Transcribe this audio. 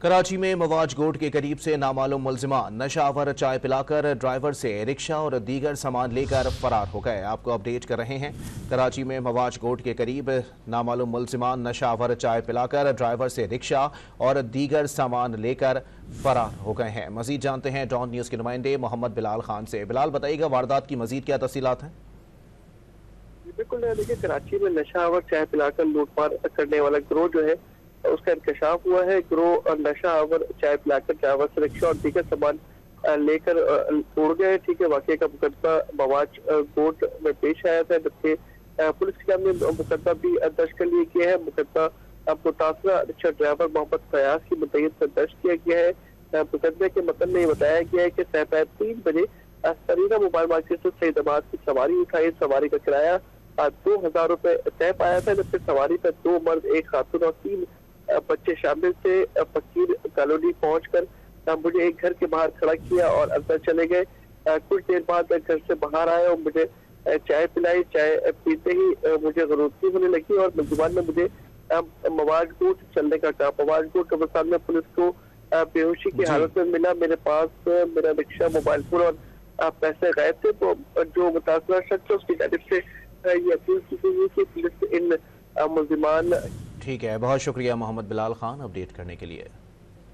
कराची में मवाज गोट के करीब से नामालूम मुलजिमान नशावर चाय पिलाकर ड्राइवर से रिक्शा और दीगर सामान लेकर फरार हो गए। आपको अपडेट कर रहे हैं। कराची में मवाज गोट के करीब नामालूम मुलजिमान नशावर चाय पिलाकर ड्राइवर से रिक्शा और दीगर सामान लेकर फरार हो गए हैं। मजीद जानते हैं डॉन न्यूज़ के नुमाइंदे मोहम्मद बिलाल खान से। बिलाल, बताइएगा वारदात की मजीद क्या तफसीलात हैं? बिल्कुल, देखिए कराची में नशावर चाय पिलाकर लूटमार करने वाला गिरोह जो है उसका इंकशाफ हुआ है। गिरोह नशावर चाय पिलाकर ड्राइवर से रिक्शा और दीगर सामान लेकर उड़ गए। ठीक है, वाकई का मुकदमा मवाज कोर्ट में पेश आया था, जबकि पुलिस के सामने मुकदमा भी दर्ज कर लिया गया है। मुकदमा मुतासरा रिक्शा ड्राइवर मोहम्मद फयाज की मुद्दत पर दर्ज किया गया है। मुकदमे के मतन में बताया गया है कि सपैर 3 बजे सरीना मोबाइल मार्केट से सईदाबाद की सवारी उठाई। सवारी का किराया 2000 रुपए तय पाया था, जबकि सवारी पर 2 मर्द, 1 खातून और 3 बच्चे शामिल थे। फकीर कॉलोनी पहुंचकर मुझे एक घर के बाहर खड़ा किया और अंदर चले गए। कुछ देर बाद घर से बाहर आए और मुझे चाय पिलाई। चाय पीते ही मुझे ज़रूरत होने लगी और मुलजिमान ने मुझे मवाज कोट चलने का कहा। मवाज कोट कब्रिस्तान में पुलिस को बेहोशी की हालत में मिला। मेरे पास मेरा रिक्शा, मोबाइल फोन और पैसे गायब थे। तो जो मुतासरा शख्स है उसकी जानिब से ये अपील की गई है कि पुलिस इन मुलजिमान। ठीक है, बहुत शुक्रिया मोहम्मद बिलाल खान अपडेट करने के लिए।